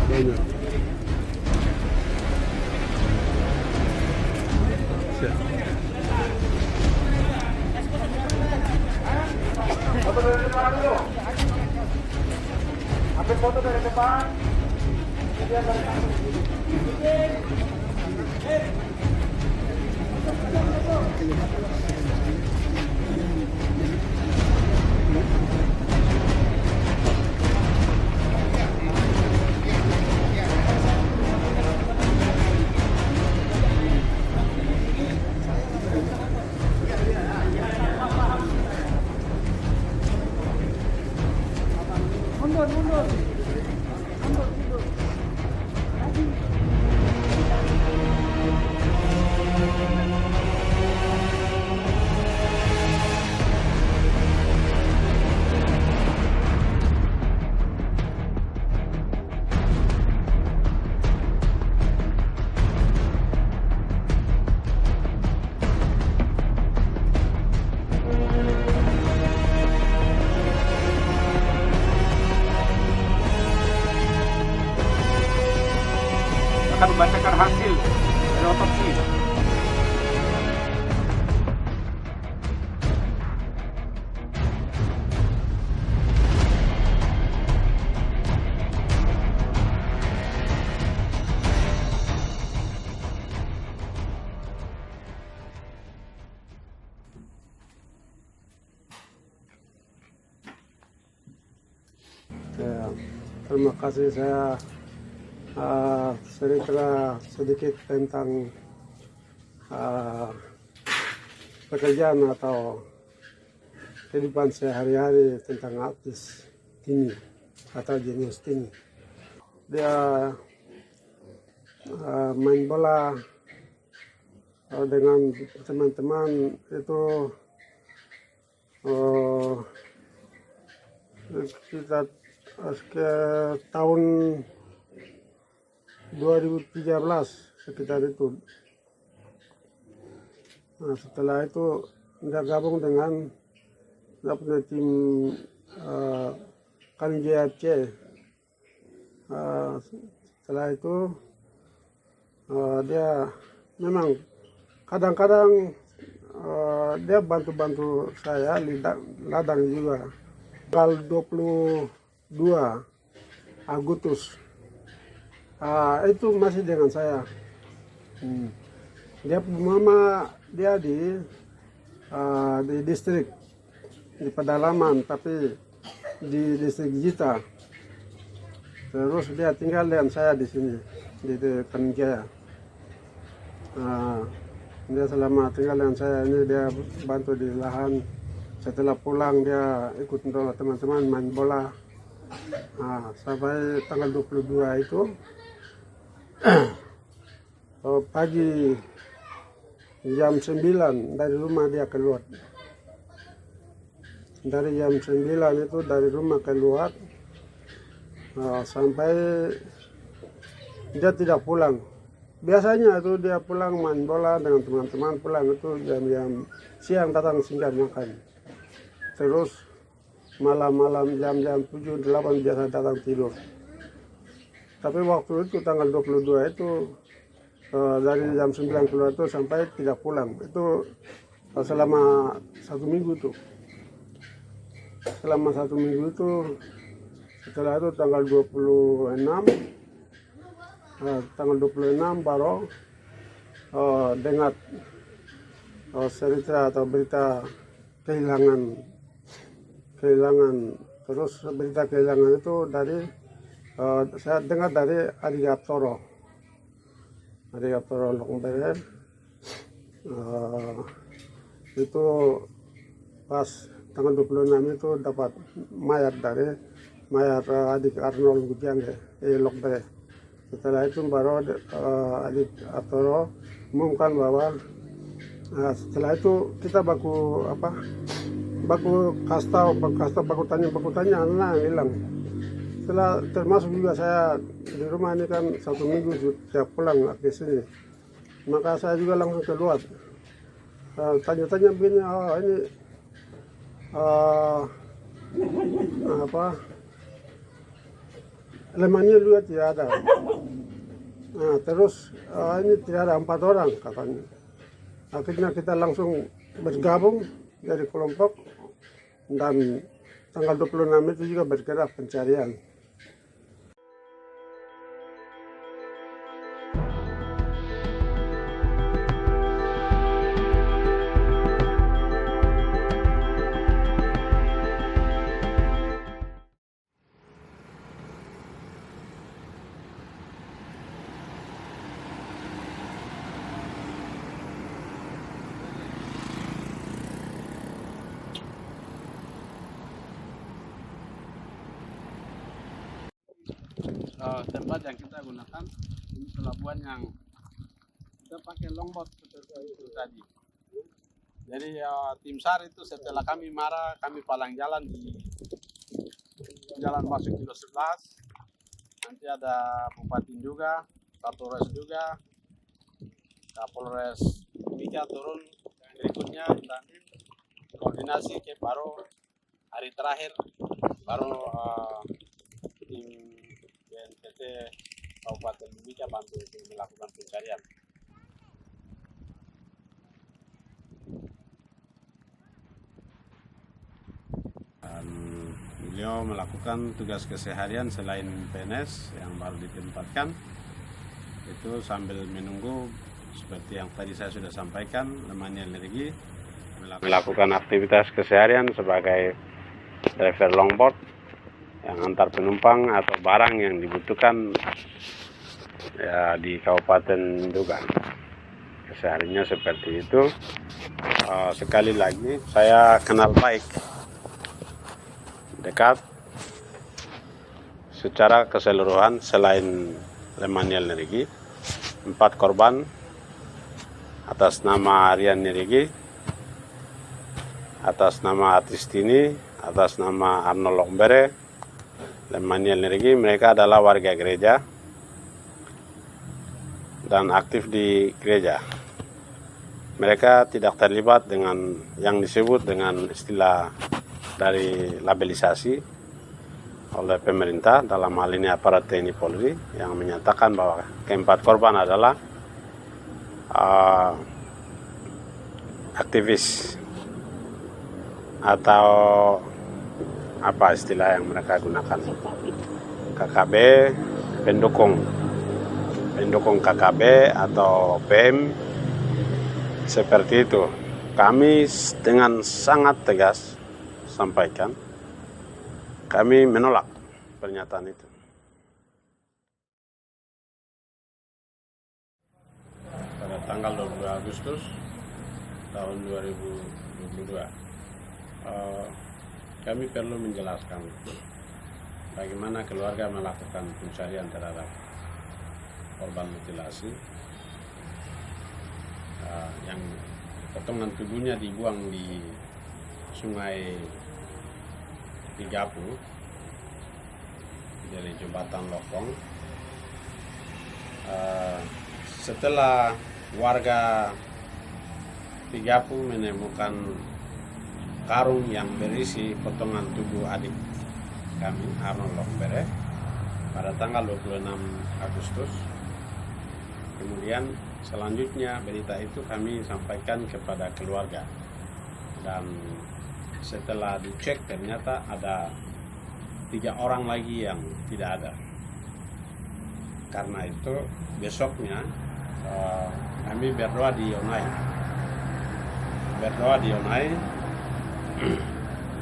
Banyak. Foto dari depan dulu. Ambil foto dari depan. Kemudian dari samping. Akan membacakan hasil dari otopsi. Terima kasih. Saya cerita sedikit tentang pekerjaan atau kehidupan sehari-hari tentang artis tinju atau jenius tinju. Dia main bola dengan teman-teman itu kita ke tahun 2013 sekitar itu. Nah, setelah itu dia gabung dengan tim Kanjaya FC. Setelah itu dia memang kadang-kadang dia bantu-bantu saya ladang juga. Tanggal 22 Agustus itu masih dengan saya. Dia mama dia di distrik di pedalaman, tapi di distrik Jita. Terus dia tinggal dengan saya di sini di Kanjaya. Dia selama tinggal dengan saya ini dia bantu di lahan. Setelah pulang dia ikut teman-teman main bola. Sampai tanggal 22 itu pagi jam 9 dari rumah dia keluar. Dari jam 9 itu dari rumah keluar sampai dia tidak pulang. Biasanya itu dia pulang main bola dengan teman-teman, pulang itu jam-jam siang datang singgah makan. Terus malam-malam jam-jam 7-8 biasa datang tidur. Tapi waktu itu tanggal 22 itu dari jam 9 keluar itu sampai tidak pulang. Itu selama 1 minggu itu. Selama 1 minggu itu, setelah itu tanggal 26 baru dengar cerita atau berita kehilangan. Terus berita kehilangan itu dari saya dengar dari Adi Aptoro Lokbere. Itu pas tanggal 26 itu dapat mayat adik Arnold Gujangge Lokbere. Setelah itu baru adik Aptoro mengumumkan bahwa setelah itu kita baku tanya anak hilang. Setelah termasuk juga saya di rumah ini kan 1 minggu sudah pulang ke sini, maka saya juga langsung keluar tanya-tanya begini, ini Lemania juga tidak ada. Nah, terus ini tidak ada 4 orang katanya. Akhirnya kita langsung bergabung dari kelompok dan tanggal 26 itu juga bergerak pencarian. Tempat yang kita gunakan ini pelabuhan yang kita pakai longboat seperti itu tadi. Jadi tim SAR itu setelah kami marah, kami palang jalan di jalan masuk kilo 11. Nanti ada Bupati juga, Kapolres juga, Kapolres Mika turun berikutnya dan koordinasi ke baru hari terakhir baru tim BNPT Kabupaten Mimika bantu untuk melakukan pencarian. Beliau melakukan tugas keseharian selain PNS yang baru ditempatkan itu sambil menunggu seperti yang tadi saya sudah sampaikan, Lemania Energi melakukan aktivitas keseharian sebagai driver longboat yang antar penumpang atau barang yang dibutuhkan ya, di Kabupaten Duga. Kesehariannya seperti itu. Sekali lagi saya kenal baik dekat secara keseluruhan selain Lemania Energi, 4 korban atas nama Rian Nerigi, atas nama Atistini, atas nama Arnold Lombere, Lemania Energi. Mereka adalah warga gereja dan aktif di gereja. Mereka tidak terlibat dengan yang disebut dengan istilah dari labelisasi oleh pemerintah, dalam hal ini aparat TNI Polri, yang menyatakan bahwa keempat korban adalah aktivis atau apa istilah yang mereka gunakan, KKB, pendukung KKB atau PM, seperti itu. Kami dengan sangat tegas sampaikan, kami menolak pernyataan itu. Pada tanggal 22 Agustus tahun 2022, kami perlu menjelaskan bagaimana keluarga melakukan pencarian terhadap korban mutilasi yang potongan tubuhnya dibuang di Sungai Tigapu dari jembatan Lokong. Setelah warga Tigapu menemukan karung yang berisi potongan tubuh adik kami, Arnold Lombere, pada tanggal 26 Agustus. Kemudian selanjutnya berita itu kami sampaikan kepada keluarga, dan setelah dicek ternyata ada 3 orang lagi yang tidak ada. Karena itu besoknya kami berdoa di Yonai.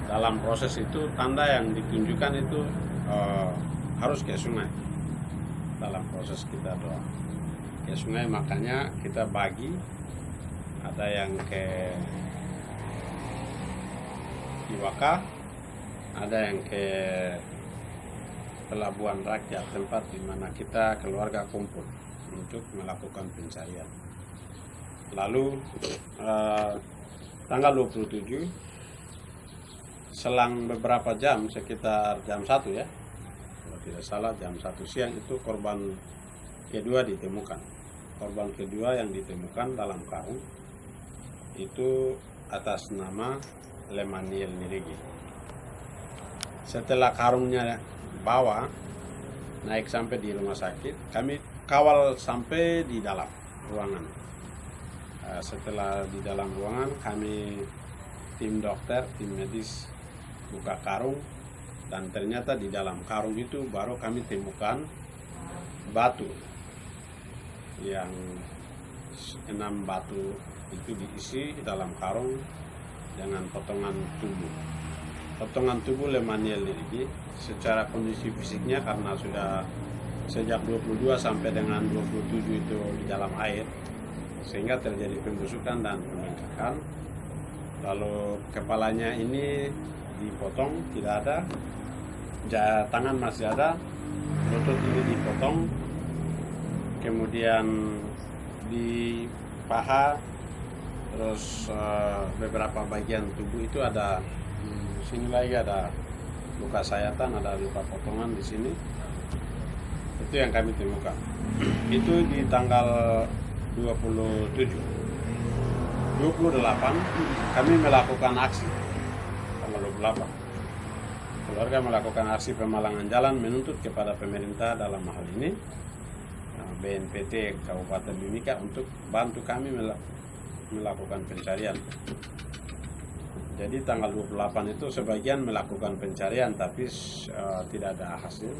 Dalam proses itu tanda yang ditunjukkan itu harus ke sungai. Dalam proses kita doa ke sungai, makanya kita bagi, ada yang ke Iwaka, ada yang ke Pelabuhan Rakyat, tempat di mana kita keluarga kumpul untuk melakukan pencarian. Lalu tanggal 27, selang beberapa jam, sekitar jam 1 ya, kalau tidak salah jam 1 siang, itu korban kedua ditemukan. Korban kedua yang ditemukan dalam karung itu atas nama Lemaniel Nirigi. Setelah karungnya bawa naik sampai di rumah sakit. Kami kawal sampai di dalam ruangan. Setelah di dalam ruangan, kami tim dokter, tim medis buka karung, dan ternyata di dalam karung itu baru kami temukan batu yang 6 batu itu diisi dalam karung dengan potongan tubuh. Potongan tubuh Lemaniel ini secara kondisi fisiknya karena sudah sejak 22 sampai dengan 27 itu di dalam air, sehingga terjadi pembusukan dan pembengkakan. Lalu kepalanya ini dipotong, tidak ada, tangan masih ada, lutut ini dipotong, kemudian di paha, terus beberapa bagian tubuh itu ada. Sini lagi ada luka sayatan, ada luka potongan di sini. Itu yang kami temukan. Itu di tanggal 27, 28 kami melakukan aksi. Tanggal 28 keluarga melakukan aksi pemalangan jalan menuntut kepada pemerintah dalam hal ini BNPT Kabupaten Mimika untuk bantu kami melakukan pencarian. Jadi tanggal 28 itu sebagian melakukan pencarian tapi tidak ada hasil.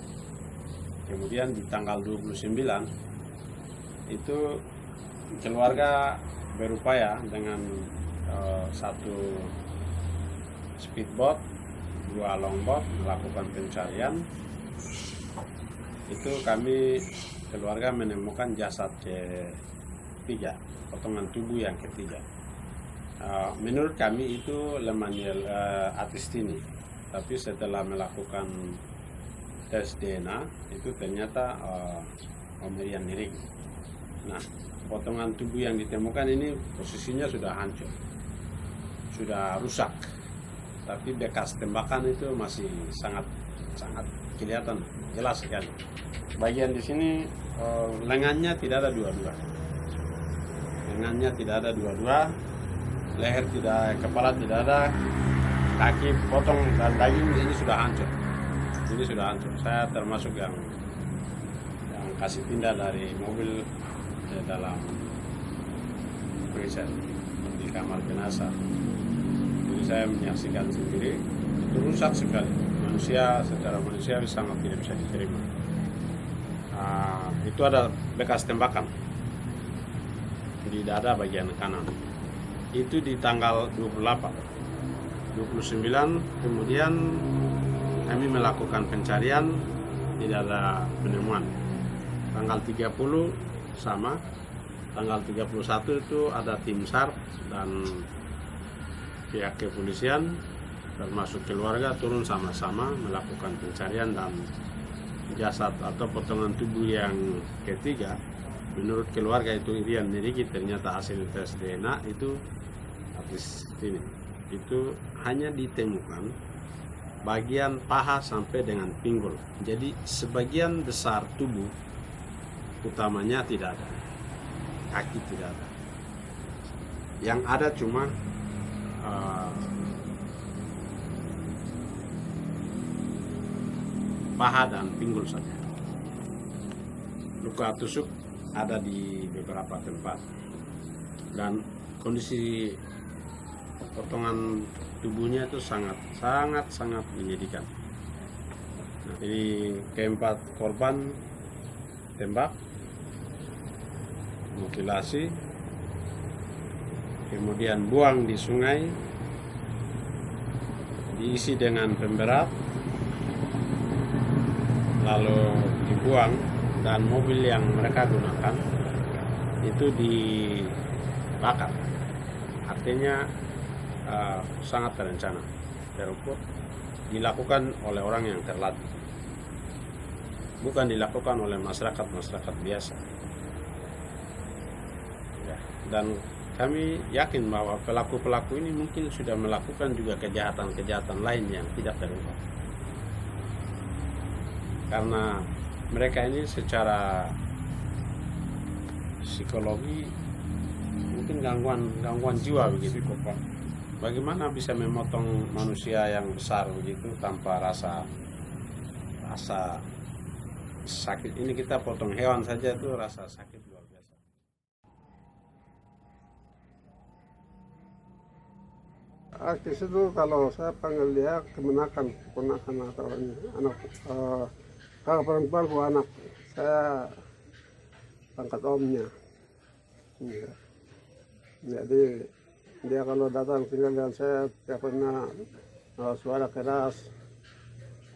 Kemudian di tanggal 29 itu keluarga berupaya dengan satu speedboat, 2 longboat melakukan pencarian. Itu kami keluarga menemukan jasad ketiga, potongan tubuh yang ketiga. Menurut kami itu Lemaniel Agustini, tapi setelah melakukan tes DNA itu ternyata Ommerian Nirigi. Nah, potongan tubuh yang ditemukan ini posisinya sudah hancur, sudah rusak, tapi bekas tembakan itu masih sangat kelihatan jelas sekali. Bagian di sini lengannya tidak ada dua-dua, lengannya tidak ada dua-dua, leher tidak, kepala tidak ada, kaki potong dan daging ini sudah hancur. Ini sudah hancur. Saya termasuk yang kasih pindah dari mobil ke dalam freezer di kamar jenazah. Jadi saya menyaksikan sendiri, itu rusak sekali. Manusia secara manusiawi sangat tidak bisa diterima. Itu ada bekas tembakan di dada bagian kanan. Itu di tanggal 28, 29 kemudian kami melakukan pencarian, tidak ada penemuan. Tanggal 30 sama, tanggal 31 itu ada tim SAR dan pihak kepolisian termasuk keluarga turun sama-sama melakukan pencarian, dan jasad atau potongan tubuh yang ketiga menurut keluarga itu Irian Nirigi, ternyata hasil tes DNA itu habis ini itu hanya ditemukan bagian paha sampai dengan pinggul. Jadi sebagian besar tubuh utamanya tidak ada, kaki tidak ada, yang ada cuma paha dan pinggul saja. Luka tusuk ada di beberapa tempat dan kondisi potongan tubuhnya itu sangat menyedihkan. Nah, ini keempat korban tembak, mutilasi, kemudian buang di sungai, diisi dengan pemberat, lalu dibuang, dan mobil yang mereka gunakan itu dibakar. Artinya sangat terencana, terukur, dilakukan oleh orang yang terlatih, bukan dilakukan oleh masyarakat biasa. Ya, dan kami yakin bahwa pelaku-pelaku ini mungkin sudah melakukan juga kejahatan-kejahatan lain yang tidak terungkap. Karena mereka ini secara psikologi mungkin gangguan jiwa begitu. Bagaimana bisa memotong manusia yang besar begitu tanpa rasa sakit ini kita potong hewan saja itu rasa sakit luar biasa. Akis itu kalau saya panggil dia kemenakan atau ini, anak kalau perempuan bu anak saya pangkat omnya. Ya. Jadi dia kalau datang tinggal dengan saya tidak pernah suara keras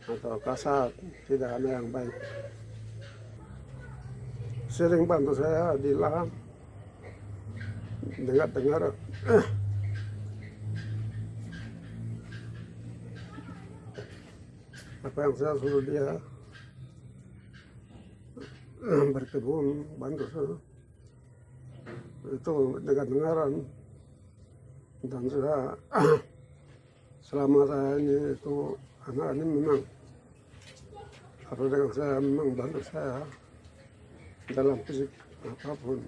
atau kasar, tidak ada yang baik. Sering bantu saya di lahan, dengar apa yang saya suruh dia, berkebun, bantu saya. Itu dengar-dengaran. Dan saya selama saya ini itu anak ini memang harus dengan saya, memang bantu saya dalam fisik apapun.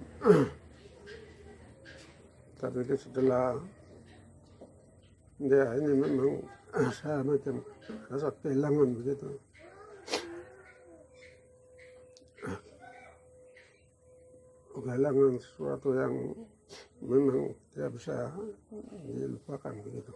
Tapi setelah dia ini memang saya macam rasa kehilangan begitu. Kehilangan sesuatu yang memang tidak bisa dilupakan begitu.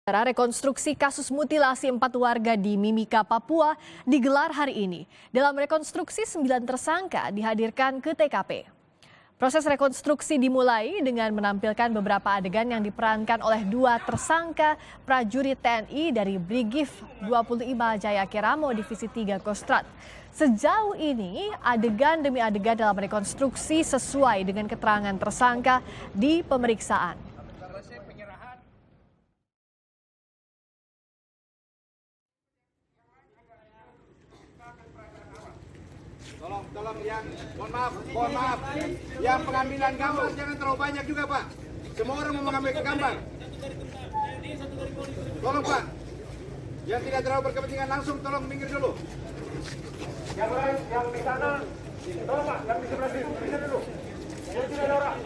Rekonstruksi kasus mutilasi 4 warga di Mimika, Papua digelar hari ini. Dalam rekonstruksi 9 tersangka dihadirkan ke TKP. Proses rekonstruksi dimulai dengan menampilkan beberapa adegan yang diperankan oleh 2 tersangka prajurit TNI dari Brigif 25 Jaya Kiramo Divisi 3 Kostrad. Sejauh ini adegan demi adegan dalam rekonstruksi sesuai dengan keterangan tersangka di pemeriksaan. Tolong yang mohon maaf, yang pengambilan gambar jangan terlalu banyak juga Pak. Semua orang mau mengambil gambar. Tolong Pak, yang tidak terlalu berkepentingan langsung tolong minggir dulu. Yang lain, yang di sana, tolong Pak, yang di sebelah sini, minggir dulu. Yang tidak ada orang.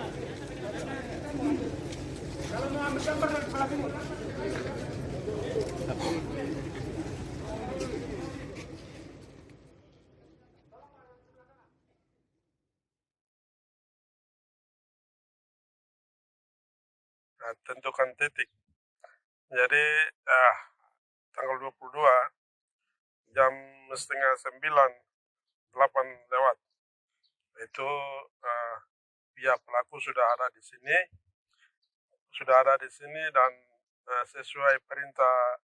Kalau mau ambil gambar dari sebelah sini. Tentukan titik. Jadi tanggal 22 jam setengah 9, 8 lewat itu pihak pelaku sudah ada di sini dan sesuai perintah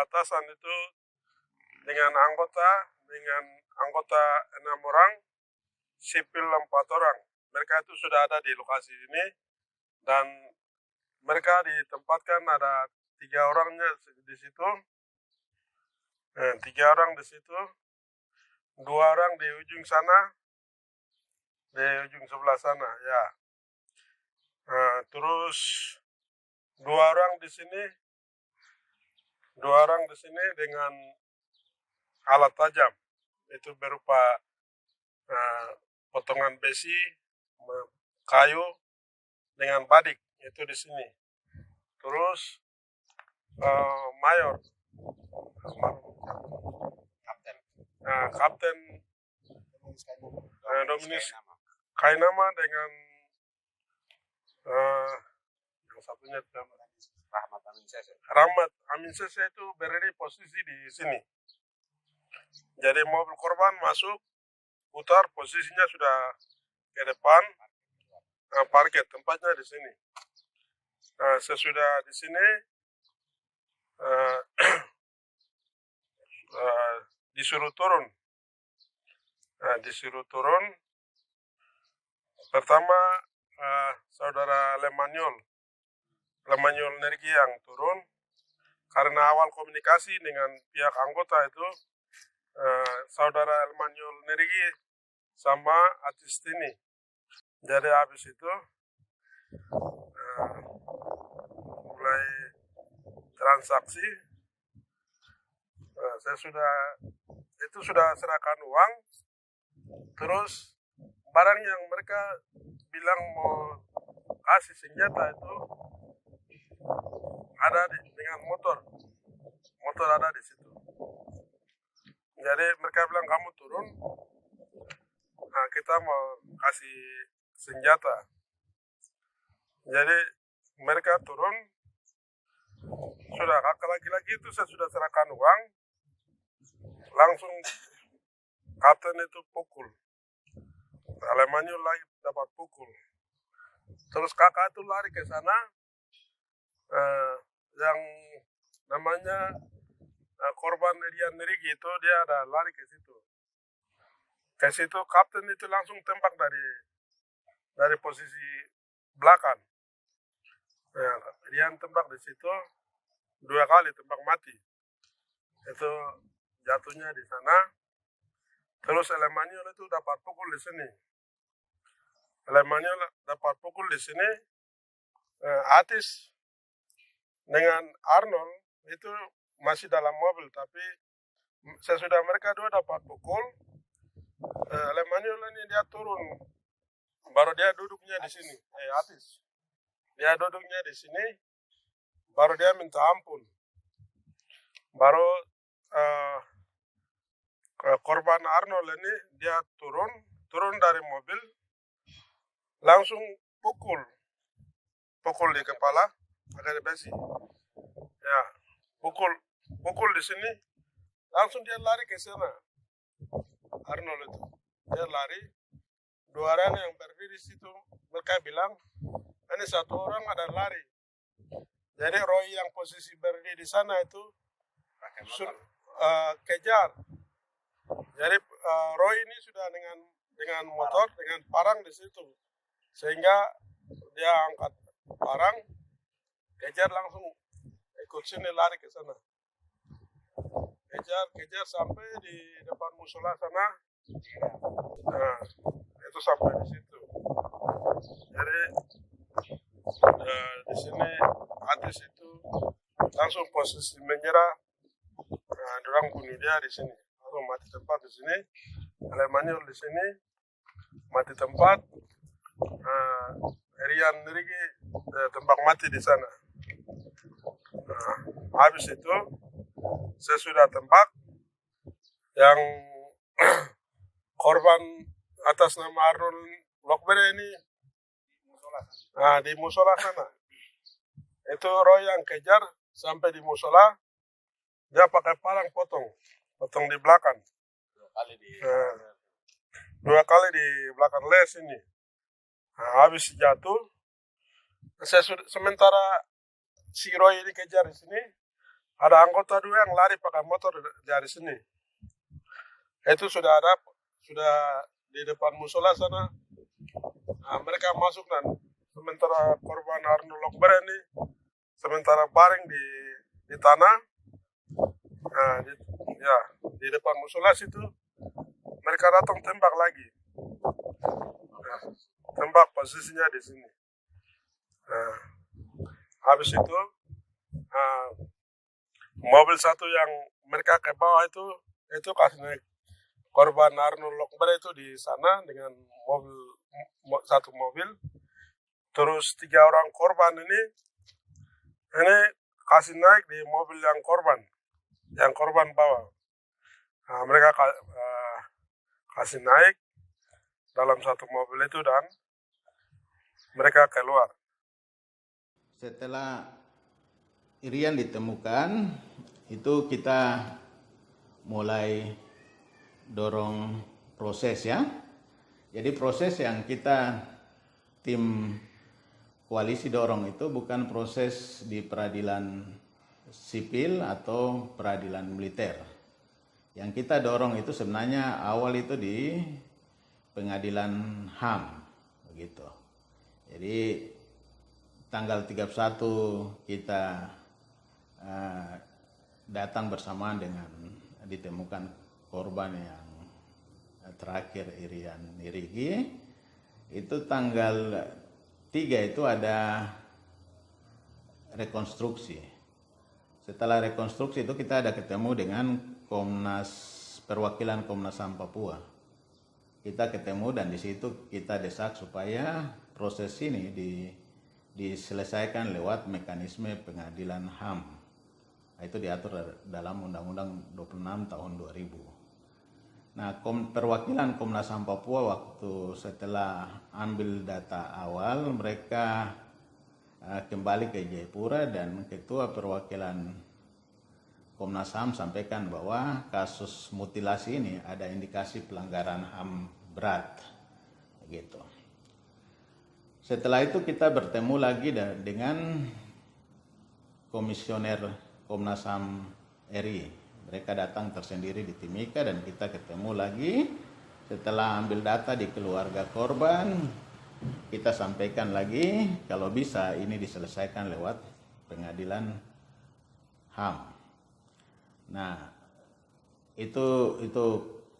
atasan itu dengan anggota 6 orang, sipil 4 orang. Mereka itu sudah ada di lokasi ini dan mereka ditempatkan, ada 3 orangnya di situ, 3 orang di situ, 2 orang di ujung sana, di ujung sebelah sana ya. Terus 2 orang di sini, 2 orang di sini dengan alat tajam. Itu berupa potongan besi, kayu dengan badik itu di sini. Terus mayor, kapten Dominis Kainama dengan yang satunya Rahmat Amin Sese itu berdiri posisi di sini. Jadi mobil korban masuk, putar, posisinya sudah ke depan, parkir tempatnya di sini. Sesudah di sini disuruh turun. Pertama saudara Lemanyol Nergi yang turun karena awal komunikasi dengan pihak anggota itu. Saudara Lemanyol Nergi sama Atistini. Jadi habis itu mulai transaksi. Saya sudah serahkan uang. Terus barang yang mereka bilang mau kasih senjata itu ada dengan motor ada di situ. Jadi mereka bilang kamu turun, nah kita mau kasih senjata. Jadi mereka turun, sudah laki-laki itu saya sudah serahkan uang, langsung kapten itu pukul. Alemanyo lagi dapat pukul. Terus kakak itu lari ke sana, yang namanya korban Irian Nirigi itu dia ada lari ke situ. Ke situ kapten itu langsung tembak dari posisi belakang. Irian tembak di situ 2 kali tembak mati. Itu jatuhnya di sana. Terus Alemanyo itu dapat pukul di sini. Alemanyo dapat pukul di sini. Atis dengan Arnold itu masih dalam mobil, tapi sesudah mereka dua dapat pukul, Alemanyo ini dia turun, baru dia duduknya di sini. Atis, dia duduknya di sini, baru dia minta ampun, baru korban Arnold ini dia turun dari mobil, langsung pukul di kepala pakai besi, ya pukul di sini, langsung dia lari ke sana. Arnold itu dia lari, 2 orang yang berdiri di situ mereka bilang ini 1 orang ada lari. Jadi Roy yang posisi berdiri di sana itu kejar. Jadi Roy ini sudah dengan motor, dengan parang di situ, sehingga dia angkat parang, kejar langsung ikut sini lari ke sana. Kejar sampai di depan musola sana. Nah, itu sampai di situ. Jadi di sini Atis itu langsung posisi menyerah. Nah, orang bunuh dia di sini. Langsung mati tempat di sini. Alemanyo di sini mati tempat. Irian Nirigi tembak mati di sana. Nah, habis itu saya sudah tembak yang korban atas nama Arnold Lokbere ini di musola sana. Itu Roy yang kejar sampai di musola, dia pakai parang potong di belakang. 2 kali di belakang les ini. Nah, habis jatuh, sementara si Roy ini kejar di sini, ada anggota 2 yang lari pakai motor dari sini. Itu sudah di depan musola sana. Nah, mereka masuk dan sementara korban Arnold Lokbere ini sementara baring di tanah. Nah, di depan musola situ mereka datang tembak lagi. Nah, tembak posisinya di sini. Nah, habis itu mobil 1 yang mereka ke bawah itu kasih naik korban Arnold Lokbere itu di sana dengan satu mobil. Terus 3 orang korban ini kasih naik di mobil yang korban bawa. Nah, mereka kasih naik dalam satu mobil itu dan mereka keluar. Setelah Irian ditemukan, itu kita mulai dorong proses ya. Jadi proses yang kita tim koalisi dorong itu bukan proses di peradilan sipil atau peradilan militer. Yang kita dorong itu sebenarnya awal itu di pengadilan HAM begitu. Jadi tanggal 31 kita datang bersamaan dengan ditemukan korban yang terakhir Irian Nirigi. Itu tanggal 3 itu ada rekonstruksi. Setelah rekonstruksi itu kita ada ketemu dengan perwakilan Komnas HAM Papua. kita ketemu dan di situ kita desak supaya proses ini diselesaikan lewat mekanisme pengadilan HAM. Itu diatur dalam Undang-Undang 26 tahun 2000. Nah, perwakilan Komnas HAM Papua waktu setelah ambil data awal, mereka kembali ke Jayapura dan Ketua Perwakilan Komnas HAM sampaikan bahwa kasus mutilasi ini ada indikasi pelanggaran HAM berat. Gitu. Setelah itu kita bertemu lagi dengan Komisioner Komnas HAM RI. Mereka datang tersendiri di Timika dan kita ketemu lagi. Setelah ambil data di keluarga korban, kita sampaikan lagi kalau bisa ini diselesaikan lewat pengadilan HAM. Nah, itu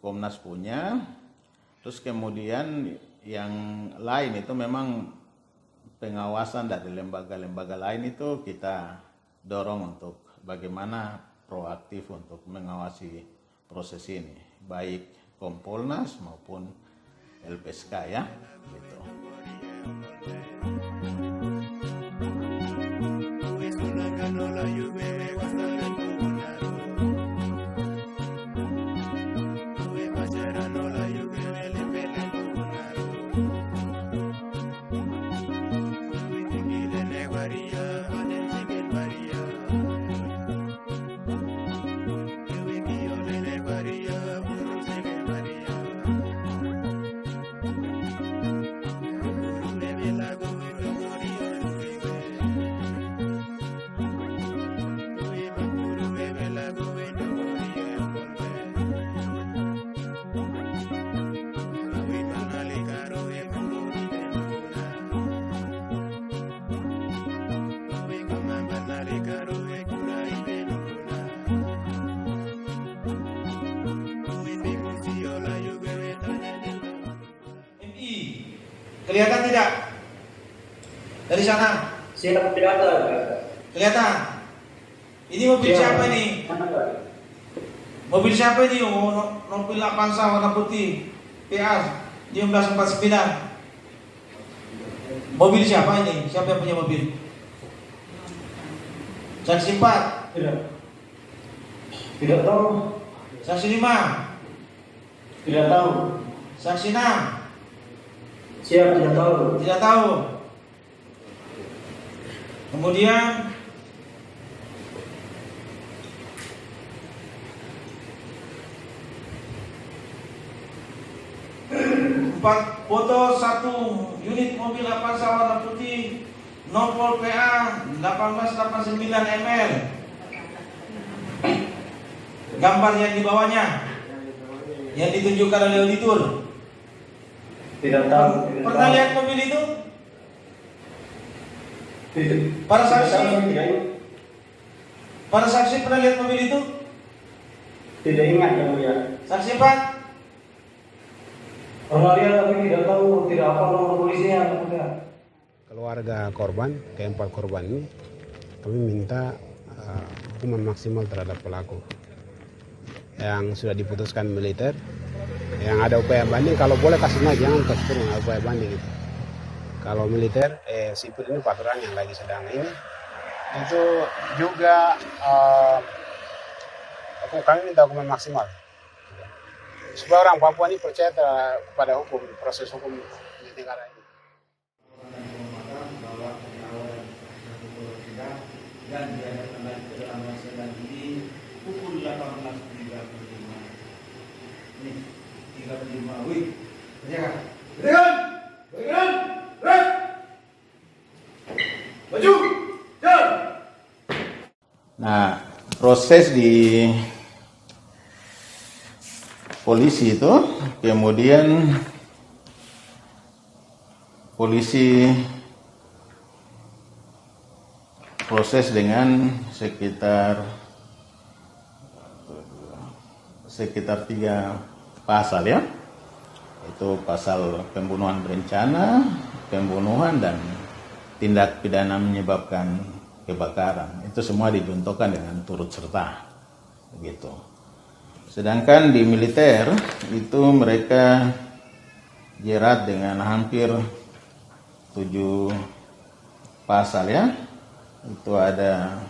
Komnas punya. Terus kemudian yang lain itu memang pengawasan dari lembaga-lembaga lain itu kita dorong untuk bagaimana proaktif untuk mengawasi proses ini, baik Kompolnas maupun LPSK ya, gitu. Kelihatan tidak? Dari sana? Siapa kelihatan? Kelihatan? Ini mobil siapa ini? Mobil siapa ini? Mobil Avanza warna putih PA 1949. Mobil siapa ini? Siapa yang punya mobil? Saksi 4? Tidak tahu. Saksi 5? Tidak tahu. Saksi 6? Siapa tidak tahu? Tidak tahu. Kemudian empat foto 1 unit mobil Avanza warna putih Nopol PA 1889 ml. Gambar yang di bawahnya yang ditunjukkan oleh auditor. Tidak tahu. Pernah lihat mobil itu? Para saksi pernah lihat mobil itu? Tidak ingat yang mulia. Saksi 4? Pernah lihat tapi tidak tahu, tidak apa nomor polisinya yang mulia. Keluarga korban, keempat korban ini, kami minta hukuman maksimal terhadap pelaku yang sudah diputuskan militer. Yang ada upaya banding, kalau boleh kasih naik, jangan kasih turun upaya banding itu. Kalau militer, sipil ini peraturan yang lagi sedang ini, itu juga kami minta hukuman maksimal. Supaya orang Papua ini percaya pada hukum, proses hukum di negara ini. Dan diadakan lagi ke dalam sidang ini pukul 18.35. Ini 35. Wih, kerjakan. Kerjakan. Kerjakan. Rek. Maju. Jalan. Nah, proses di polisi itu, kemudian polisi proses dengan sekitar 3 pasal ya. Itu pasal pembunuhan berencana, pembunuhan dan tindak pidana menyebabkan kebakaran. Itu semua dicontohkan dengan turut serta. Begitu. Sedangkan di militer itu mereka jerat dengan hampir 7 pasal ya. Itu ada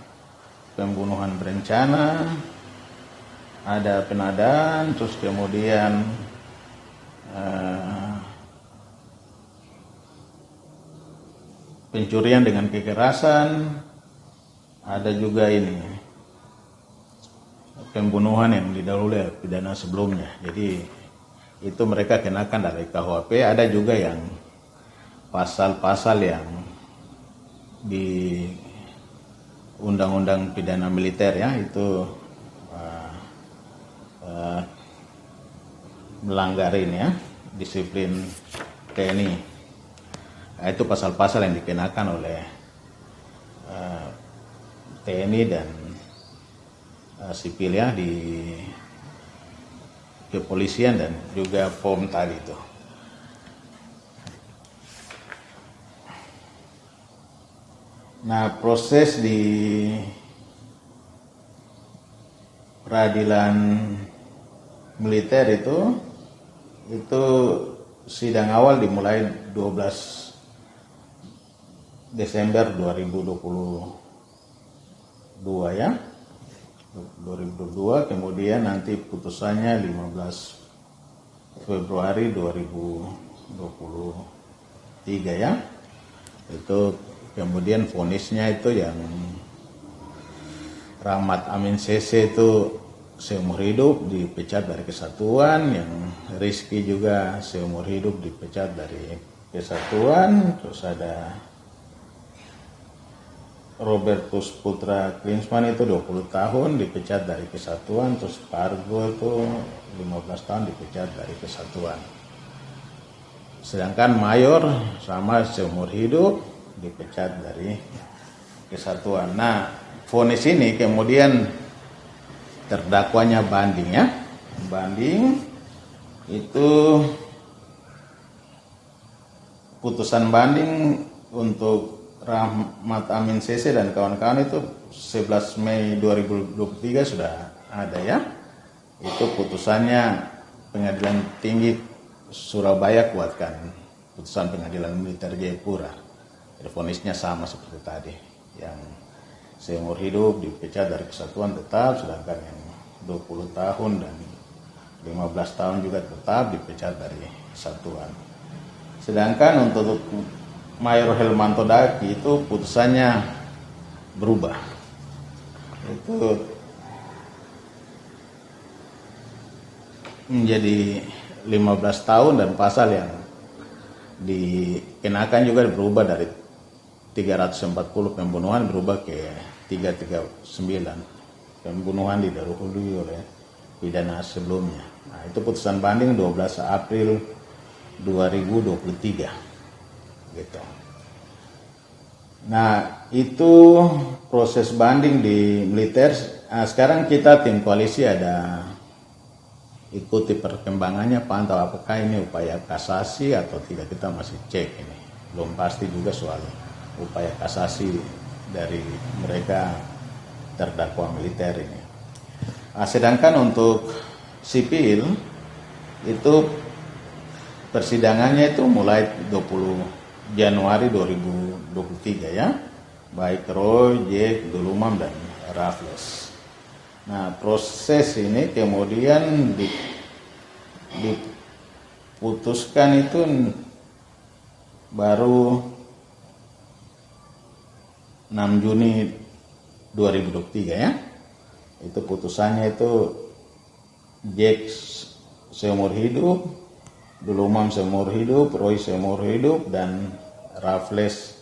pembunuhan berencana, ada penodaan, terus kemudian pencurian dengan kekerasan, ada juga ini pembunuhan yang didahului pidana sebelumnya. Jadi itu mereka kenakan dari KUHP. Ada juga yang pasal-pasal yang di Undang-Undang Pidana Militer ya, itu melanggar ini ya, disiplin TNI. Nah, itu pasal-pasal yang dikenakan oleh TNI dan sipil ya di kepolisian dan juga POM tadi itu. Nah, proses di peradilan militer itu sidang awal dimulai 12 Desember 2022 ya. 2022, kemudian nanti putusannya 15 Februari 2023 ya. Itu kemudian vonisnya itu yang Rahmat Amin CC itu seumur hidup dipecat dari kesatuan, yang Rizky juga seumur hidup dipecat dari kesatuan, terus ada Robertus Putra Klinsmann itu 20 tahun dipecat dari kesatuan, terus Pargo itu 15 tahun dipecat dari kesatuan. Sedangkan Mayor sama seumur hidup dipecat dari kesatuan. Nah, vonis ini kemudian terdakwanya banding ya. Banding itu putusan banding untuk Rahmat Amin CC dan kawan-kawan itu 11 Mei 2023 sudah ada ya. Itu putusannya Pengadilan Tinggi Surabaya kuatkan putusan Pengadilan Militer Jayapura. Vonisnya sama seperti tadi, yang seumur hidup dipecat dari kesatuan tetap, sedangkan yang 20 tahun dan 15 tahun juga tetap dipecat dari kesatuan. Sedangkan untuk Mayor Helmanto Daki itu putusannya berubah. Itu menjadi 15 tahun dan pasal yang dikenakan juga berubah dari 340 pembunuhan berubah ke 339 pembunuhan didahului oleh pidana sebelumnya. Nah, itu putusan banding 12 April 2023 gitu. Nah, itu proses banding di militer. Nah, sekarang kita tim koalisi ada ikuti perkembangannya, pantau apakah ini upaya kasasi atau tidak, kita masih cek ini. Belum pasti juga soal upaya kasasi dari mereka terdakwa militer ini. Nah, sedangkan untuk sipil itu persidangannya itu mulai 20 Januari 2023 ya, baik Roy, Jack, Dulumam dan Raffles. Nah, proses ini kemudian diputuskan itu baru 6 Juni 2023 ya. Itu putusannya itu Jack seumur hidup, Dulumam seumur hidup, Roy seumur hidup, dan Raffles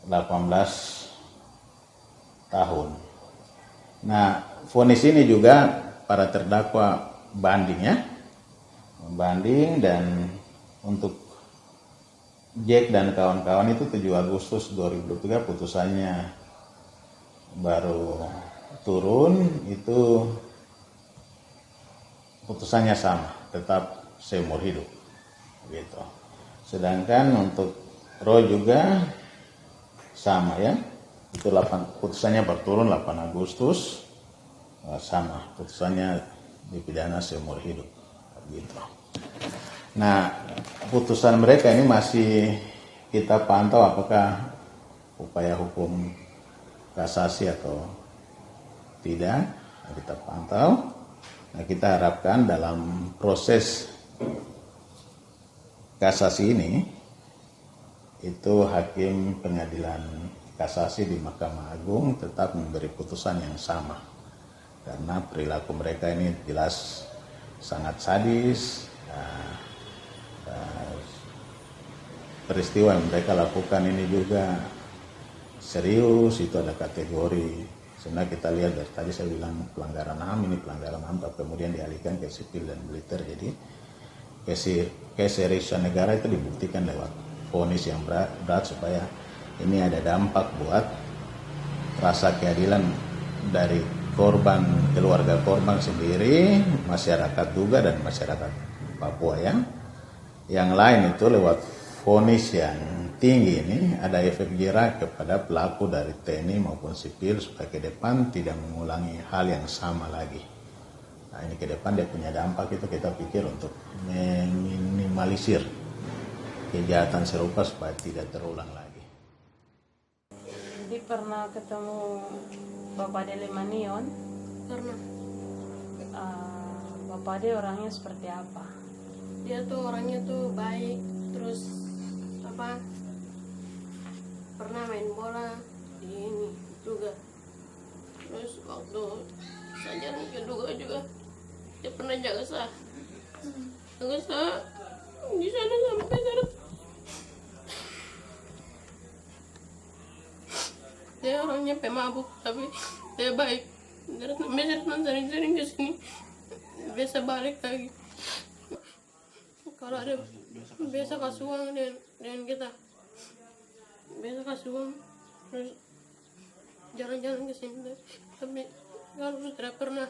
18 tahun. Nah, vonis ini juga para terdakwa banding ya. Banding, dan untuk Jack dan kawan-kawan itu 7 Agustus 2023 putusannya baru turun, itu putusannya sama, tetap seumur hidup gitu. Sedangkan untuk Roy juga sama ya, itu putusannya berturun 8 Agustus sama, putusannya dipidana seumur hidup gitu. Nah, putusan mereka ini masih kita pantau apakah upaya hukum kasasi atau tidak. Nah, kita pantau. Nah, kita harapkan dalam proses kasasi ini itu hakim pengadilan kasasi di Mahkamah Agung tetap memberi putusan yang sama, karena perilaku mereka ini jelas sangat sadis. Peristiwa yang mereka lakukan ini juga serius, itu ada kategori. Sebenarnya kita lihat dari tadi saya bilang pelanggaran HAM, ini pelanggaran HAM, tapi kemudian dialihkan ke sipil dan militer. Jadi keseriusan negara itu dibuktikan lewat vonis yang berat supaya ini ada dampak buat rasa keadilan dari korban, keluarga korban sendiri, masyarakat juga, dan masyarakat Papua yang lain. Itu lewat vonis yang tinggi ini ada efek jerah kepada pelaku dari TNI maupun sipil supaya ke depan tidak mengulangi hal yang sama lagi. Nah, ini ke depan dia punya dampak, itu kita pikir untuk meminimalisir kejahatan serupa supaya tidak terulang lagi. Jadi pernah ketemu Bapak Dele Manion? Pernah. Bapak Dele orangnya seperti apa? Dia tuh orangnya tuh baik, terus pernah main bola di ini juga. Terus waktu Sarjana kedua juga dia pernah jaga sah di sana sampai seret. Dia orangnya pemabuk tapi dia baik. Seret sering-sering ke sini, biasa balik lagi. Kalau ada biasa kasih uang dengan kita, biasa kasih uang, terus jalan-jalan ke sini. Tapi kalau tidak pernah.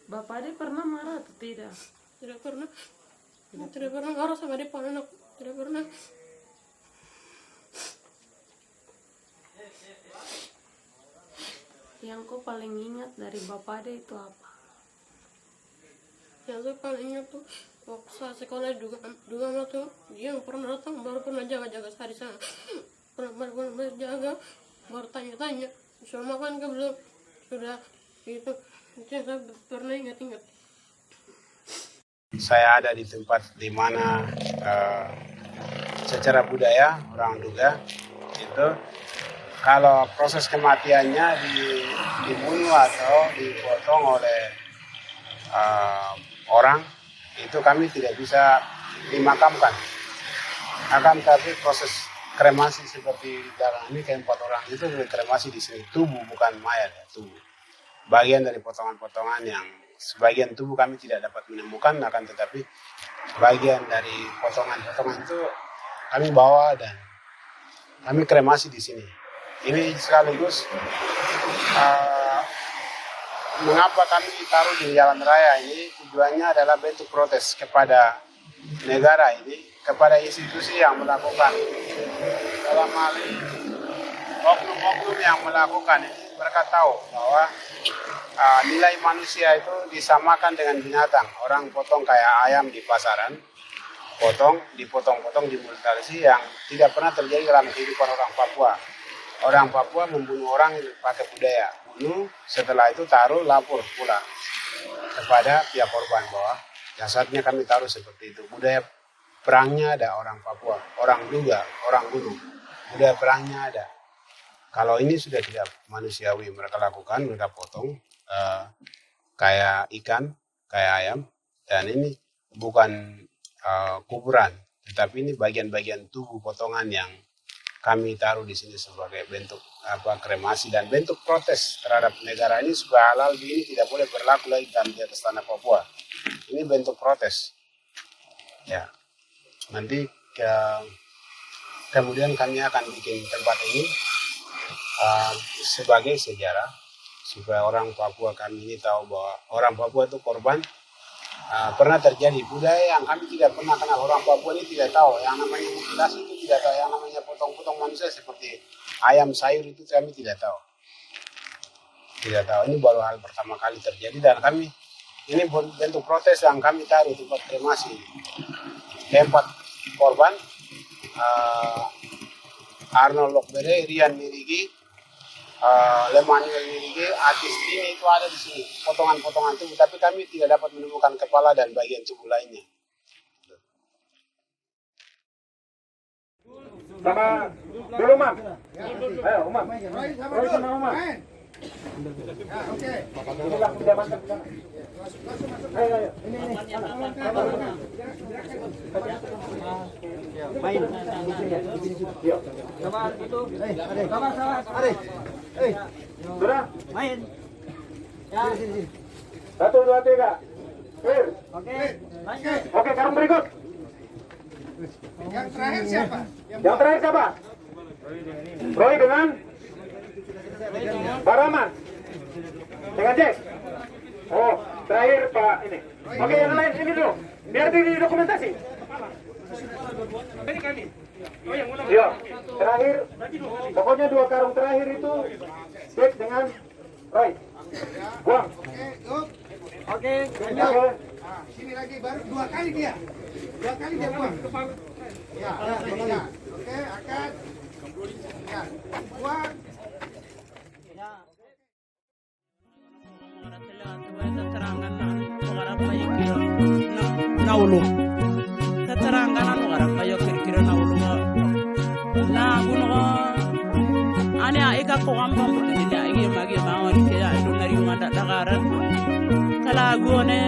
Bapak dia pernah marah atau tidak? Tidak pernah. Tidak pernah marah sama dia anak. Tidak pernah. Yang kau paling ingat dari Bapak dia itu apa? Yang saya paling ingat tuh waktu saya sekolah juga tuh dia yang pernah datang, baru pernah jaga saya di sana. Baru jaga, baru tanya-tanya sudah makan ke belum, sudah gitu. Itu yang saya pernah ingat. Saya ada di tempat di mana secara budaya orang Duga itu kalau proses kematiannya dibunuh atau dipotong oleh orang, itu kami tidak bisa dimakamkan. Akan tapi proses kremasi seperti dalam ini keempat orang itu kremasi di sini, tubuh bukan mayat ya, tubuh. Bagian dari potongan-potongan yang sebagian tubuh kami tidak dapat menemukan, akan tetapi bagian dari potongan-potongan itu kami bawa dan kami kremasi di sini. Ini sekaligus mengapa kami taruh di jalan raya ini, tujuannya adalah bentuk protes kepada negara ini, kepada institusi yang melakukan dalam hal ini, oknum-oknum yang melakukan ini. Mereka tahu bahwa nilai manusia itu disamakan dengan binatang. Orang potong kayak ayam di pasaran, dipotong-potong, dimutilasi yang tidak pernah terjadi dalam kehidupan orang Papua. Orang Papua membunuh orang pakai budaya bunuh, setelah itu taruh lapor pula kepada pihak korban bahwa jasadnya kami taruh seperti itu. Budaya perangnya ada orang Papua, orang Duga, orang bunuh. Budaya perangnya ada. Kalau ini sudah tidak manusiawi mereka lakukan, mereka potong kayak ikan, kayak ayam, dan ini bukan kuburan, tetapi ini bagian-bagian tubuh potongan yang kami taruh di sini sebagai bentuk kremasi dan bentuk protes terhadap negara ini supaya hal-hal ini tidak boleh berlaku lagi di atas tanah Papua. Ini bentuk protes. Ya, nanti kemudian kami akan bikin tempat ini sebagai sejarah supaya orang Papua kami ini tahu bahwa orang Papua itu korban. Pernah terjadi budaya yang kami tidak pernah kenal. Orang Papua ini tidak tahu yang namanya mutilasi itu, tidak tahu yang namanya potong-potong manusia seperti ayam sayur itu kami tidak tahu. Ini baru hal pertama kali terjadi dan kami Ini bentuk protes yang kami taruh di tempat kremasi. Tempat korban Arnold Lokbere, Rian Nirigi, Lemanuel Nirigi, artis ini itu ada di sini. Potongan-potongan tubuh, tapi kami tidak dapat menemukan kepala dan bagian tubuh lainnya. Sama dulu, Mam. Ayo, Umam. Roy sama Umam. Ya, oke. Inilah kediaman kita. Ayo. Ini. Main. Yuk. Coba itu. Ada. Sudah? Main. Ya. Sini. 1, 2, 3. Clear. Oke. Oke, sekarang berikut. Yang terakhir siapa? Roy dengan Baraman. Dengan Jack. Oh, terakhir Pak ini. Oke, yang lain ini dulu. Biar di dokumentasi. Ini kami. Iya. Terakhir. Pokoknya 2 karung terakhir itu Jack dengan Roy. Buang. Oke. Sini lagi baru 2 kali dia. 2 kali dia buang. Ya. Oke, akan. Ya. Buang. Naulu keterangan anu garap kayo kira-kira naulu na kuno ani aika ko ambam ini agi magi maon kaya ndo nari ngada dagaran kala gone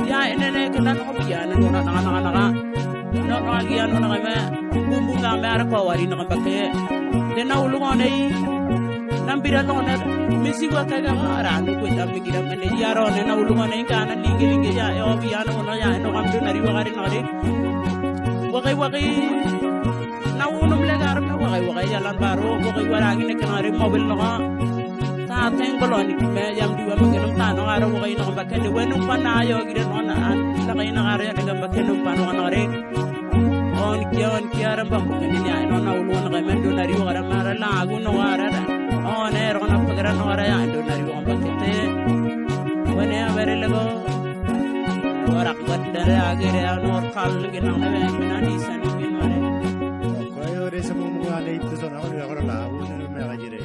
ya ene kana ko biyan no na naka no agi anu na me bumbu ngambe ara ko wari no bakke de naulu ngone nambira ngone mesi wa kaga ara ndo ko dambe gira ngene yaro ne naulu ngone kana lingi ya o biyan no ya no am nari wagari no de wagi nawunum legar me wagi jalan baru wagi waragi ne kanari mobil no ta ten koloni me yam diwa me no ta no ara wagi no bakke de wenu pana yo gira no na an la kay na ara de bakke no pano no re on kiara bambu ne ya no nawulu no me do nari wagara mara la agu no ara on ero na pagara no ara ya do nari wagara bakke te wene avere lego orang buat dari akhir ya nor kal genang na menani san bin mare ko yo re sa mo mga na ito so na ko la ko na me ga jire